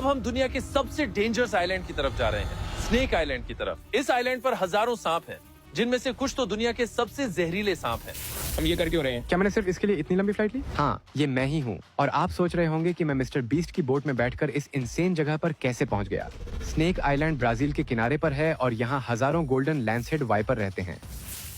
हम दुनिया के सबसे डेंजरस आइलैंड की तरफ जा रहे हैं, स्नेक आइलैंड की तरफ। इस आइलैंड पर हजारों सांप हैं, जिनमें से कुछ तो दुनिया के सबसे जहरीले सांप हैं। हम ये कर क्यों रहे हैं? क्या मैंने सिर्फ इसके लिए इतनी लंबी फ्लाइट ली? हाँ, ये मैं ही हूँ। और आप सोच रहे होंगे कि मैं मिस्टर बीस्ट की बोट में बैठकर इस इंसेन जगह पर कैसे पहुँच गया। स्नेक आइलैंड ब्राजील के किनारे पर है और यहाँ हजारों गोल्डन लैंसहेड वाइपर रहते हैं,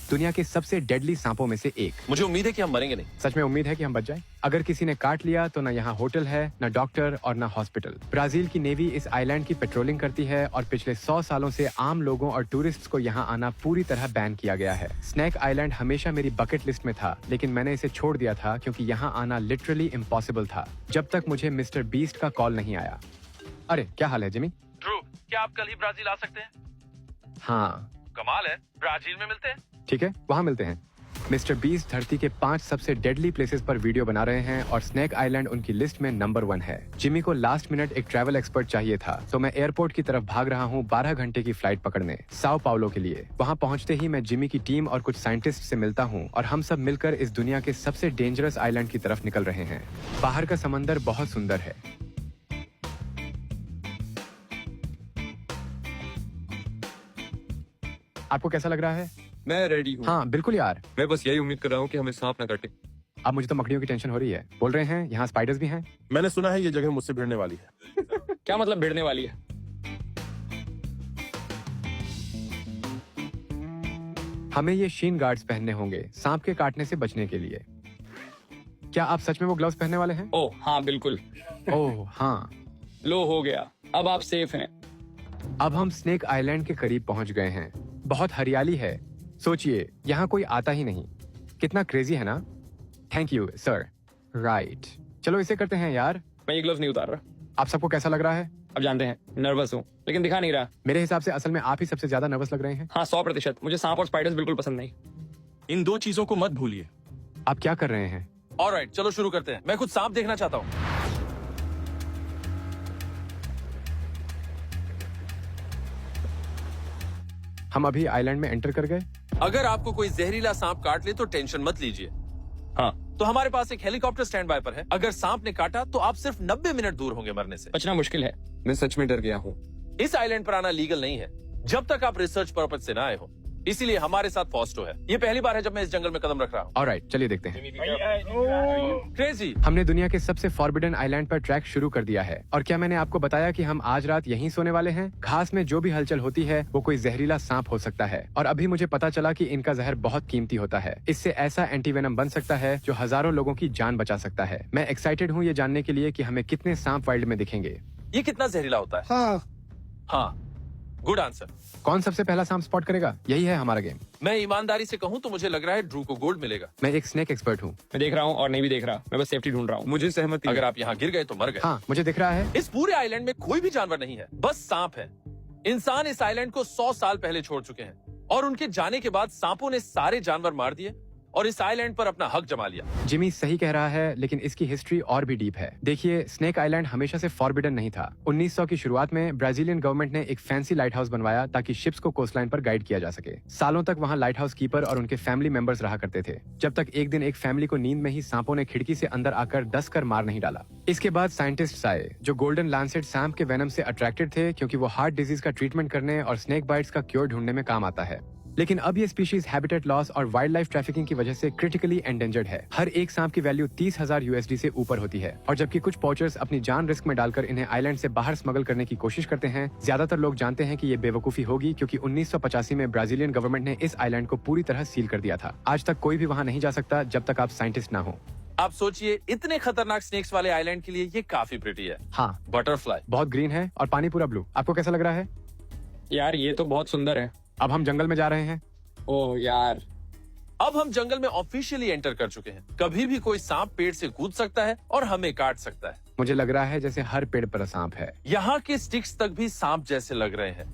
दुनिया के सबसे डेडली सांपों में से एक। मुझे उम्मीद है कि हम मरेंगे नहीं। सच में उम्मीद है कि हम बच जाएं। अगर किसी ने काट लिया तो ना यहाँ होटल है, ना डॉक्टर और ना हॉस्पिटल। ब्राजील की नेवी इस आइलैंड की पेट्रोलिंग करती है और पिछले 100 सालों से आम लोगों और टूरिस्ट्स को यहाँ आना पूरी तरह बैन किया गया है। स्नेक आइलैंड हमेशा मेरी बकेट लिस्ट में था, लेकिन मैंने इसे छोड़ दिया था क्योंकि यहाँ आना लिटरली इम्पॉसिबल था, जब तक मुझे मिस्टर बीस्ट का कॉल नहीं आया। अरे क्या हाल है जिमी? ध्रुव, क्या आप कल ही ब्राजील आ सकते हैं? हाँ। कमाल है, ब्राजील में मिलते हैं। ठीक है, वहाँ मिलते हैं। मिस्टर बीस्ट धरती के 5 सबसे डेडली प्लेसेस पर वीडियो बना रहे हैं और स्नेक आइलैंड उनकी लिस्ट में नंबर 1 है। जिमी को लास्ट मिनट एक ट्रैवल एक्सपर्ट चाहिए था, तो मैं एयरपोर्ट की तरफ भाग रहा हूँ 12 घंटे की फ्लाइट पकड़ने साओ पाउलो के लिए। वहाँ पहुँचते ही मैं जिमी की टीम और कुछ साइंटिस्ट से मिलता हूँ और हम सब मिलकर इस दुनिया के सबसे डेंजरस आइलैंड की तरफ निकल रहे हैं। बाहर का समंदर बहुत सुंदर है। आपको कैसा लग रहा है? मैं रेडी हूँ। हाँ बिल्कुल यार। मैं बस यही उम्मीद कर रहा हूँ कि हमें सांप ना काटे। अब मुझे तो मकड़ियों की टेंशन हो रही है। बोल रहे हैं यहाँ स्पाइडर्स भी हैं। मैंने सुना है ये जगह मुझसे भिड़ने वाली है। क्या मतलब भिड़ने वाली है? हमें ये शीन गार्ड्स पहनने होंगे सांप के काटने से बचने के लिए। क्या आप सच में वो ग्लव्स पहनने वाले हैं? ओह हाँ बिल्कुल। ओह हाँ। लो हो गया, अब आप सेफ हैं। अब हम स्नेक आइलैंड के करीब पहुंच गए हैं। बहुत हरियाली है, सोचिए यहाँ कोई आता ही नहीं। कितना क्रेजी है ना? Thank you sir. राइट, चलो इसे करते हैं यार। मैं ये ग्लव्स नहीं उतार रहा। आप सबको कैसा लग रहा है? अब जानते हैं, नर्वस हूँ लेकिन दिखा नहीं रहा। मेरे हिसाब से असल में आप ही सबसे ज्यादा नर्वस लग रहे हैं। हाँ 100%। मुझे सांप और स्पाइडर्स बिल्कुल पसंद नहीं। इन 2 चीजों को मत भूलिए। आप क्या कर रहे हैं? ऑलराइट, चलो शुरू करते हैं। मैं कुछ सांप देखना चाहता हूँ। हम अभी आइलैंड में एंटर कर गए। अगर आपको कोई जहरीला सांप काट ले तो टेंशन मत लीजिए। हाँ, तो हमारे पास एक हेलीकॉप्टर स्टैंड बाय पर है। अगर सांप ने काटा तो आप सिर्फ 90 मिनट दूर होंगे मरने से। बचना मुश्किल है। मैं सच में डर गया हूँ। इस आइलैंड पर आना लीगल नहीं है जब तक आप रिसर्च पर्पज से ना आए हो, इसीलिए हमारे साथ फॉस्टो है। ये पहली बार है जब मैं इस जंगल में कदम रख रहा हूँ। ऑलराइट, चलिए देखते हैं। क्रेजी। हमने दुनिया के सबसे फॉरबिडन आइलैंड पर ट्रैक शुरू कर दिया है। और क्या मैंने आपको बताया कि हम आज रात यहीं सोने वाले हैं? घास में जो भी हलचल होती है वो कोई जहरीला सांप हो सकता है। और अभी मुझे पता चला कि इनका जहर बहुत कीमती होता है। इससे ऐसा एंटीवेनम बन सकता है जो हजारों लोगों की जान बचा सकता है। मैं एक्साइटेड हूँ ये जानने के लिए कि हमें कितने सांप वाइल्ड में दिखेंगे। ये कितना जहरीला होता है? हाँ, गुड आंसर। कौन सबसे पहला सांप स्पॉट करेगा? यही है हमारा गेम। मैं ईमानदारी से कहूँ तो मुझे लग रहा है ड्रू को गोल्ड मिलेगा। मैं एक स्नेक एक्सपर्ट हूँ। मैं देख रहा हूँ और नहीं भी देख रहा। मैं बस सेफ्टी ढूंढ रहा हूँ। मुझे सहमति। अगर आप यहाँ गिर गए तो मर गए। हाँ मुझे दिख रहा है। इस पूरे आइलैंड में कोई भी जानवर नहीं है, बस सांप है। इंसान इस आइलैंड को 100 साल पहले छोड़ चुके हैं और उनके जाने के बाद सांपों ने सारे जानवर मार दिए और इस आइलैंड पर अपना हक जमा लिया। जिमी सही कह रहा है, लेकिन इसकी हिस्ट्री और भी डीप है। देखिए, स्नेक आइलैंड हमेशा से फॉरबिडन नहीं था। 1900 की शुरुआत में ब्राजीलियन गवर्नमेंट ने एक फैंसी लाइट हाउस बनवाया ताकि शिप्स को कोस्टलाइन पर गाइड किया जा सके। सालों तक वहाँ लाइट हाउस कीपर और उनके फैमिली मेंबर्स रहा करते थे, जब तक एक दिन एक फैमिली को नींद में ही सांपों ने खिड़की से अंदर आकर डस कर मार नहीं डाला। इसके बाद साइंटिस्ट्स आए जो गोल्डन लैंसेट सांप के वेनम से अट्रैक्टेड थे, क्योंकि वो हार्ट डिजीज का ट्रीटमेंट करने और स्नेक बाइट्स का क्योर ढूंढने में काम आता है। लेकिन अब ये स्पीशीज हैबिटेट लॉस और वाइल्ड लाइफ ट्रैफिकिंग की वजह से क्रिटिकली एंडेंजर्ड है। हर एक सांप की वैल्यू 30,000 USD से ऊपर होती है। और जबकि कुछ पोचर्स अपनी जान रिस्क में डालकर इन्हें आइलैंड से बाहर स्मगल करने की कोशिश करते हैं, ज्यादातर लोग जानते हैं कि ये बेवकूफी होगी, क्योंकि 1985 में ब्राजीलियन गवर्नमेंट ने इस आइलैंड को पूरी तरह सील कर दिया था। आज तक कोई भी वहाँ नहीं जा सकता जब तक आप साइंटिस्ट ना हो। आप सोचिए, इतने खतरनाक स्नेक्स वाले आइलैंड के लिए ये काफी प्रिटी है। हाँ, बटरफ्लाई बहुत ग्रीन है और पानी पूरा ब्लू। आपको कैसा लग रहा है? यार ये तो बहुत सुंदर है। अब हम जंगल में जा रहे हैं। ओह यार, अब हम जंगल में ऑफिशियली एंटर कर चुके हैं। कभी भी कोई सांप पेड़ से कूद सकता है और हमें काट सकता है। मुझे लग रहा है जैसे हर पेड़ पर सांप है। यहाँ के स्टिक्स तक भी सांप जैसे लग रहे हैं।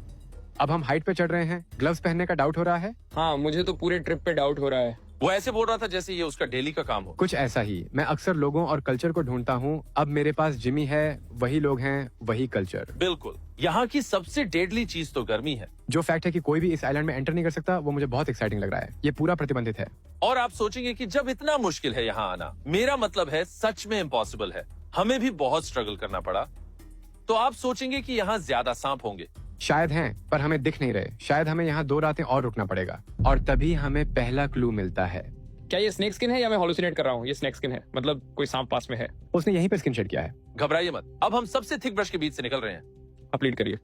अब हम हाइट पे चढ़ रहे हैं। ग्लव्स पहनने का डाउट हो रहा है? हाँ मुझे तो पूरे ट्रिप पे डाउट हो रहा है। वो ऐसे बोल रहा था जैसे ये उसका डेली का काम हो। कुछ ऐसा ही। मैं अक्सर लोगों और कल्चर को ढूंढता हूँ। अब मेरे पास जिमी है, वही लोग हैं, वही कल्चर। बिल्कुल, यहाँ की सबसे डेडली चीज तो गर्मी है। जो फैक्ट है कि कोई भी इस आइलैंड में एंटर नहीं कर सकता, वो मुझे बहुत एक्साइटिंग लग रहा है। ये पूरा प्रतिबंधित है। और आप सोचेंगे कि जब इतना मुश्किल है यहाँ आना, मेरा मतलब है सच में इम्पॉसिबल है। हमें भी बहुत स्ट्रगल करना पड़ा। तो आप सोचेंगे कि यहाँ ज्यादा सांप होंगे। शायद हैं, पर हमें दिख नहीं रहे। शायद हमें यहाँ 2 रातें और रुकना पड़ेगा, और तभी हमें पहला क्लू मिलता है। क्या ये स्नेक स्किन है या मैं हॉलुसिनेट कर रहा हूँ? ये स्नेक स्किन है, मतलब कोई सांप पास में है। उसने यहीं पे स्किन शेड किया है। घबराइए मत, अब हम सबसे थिक ब्रश के बीच से निकल रहे हैं। आप लीड करिए।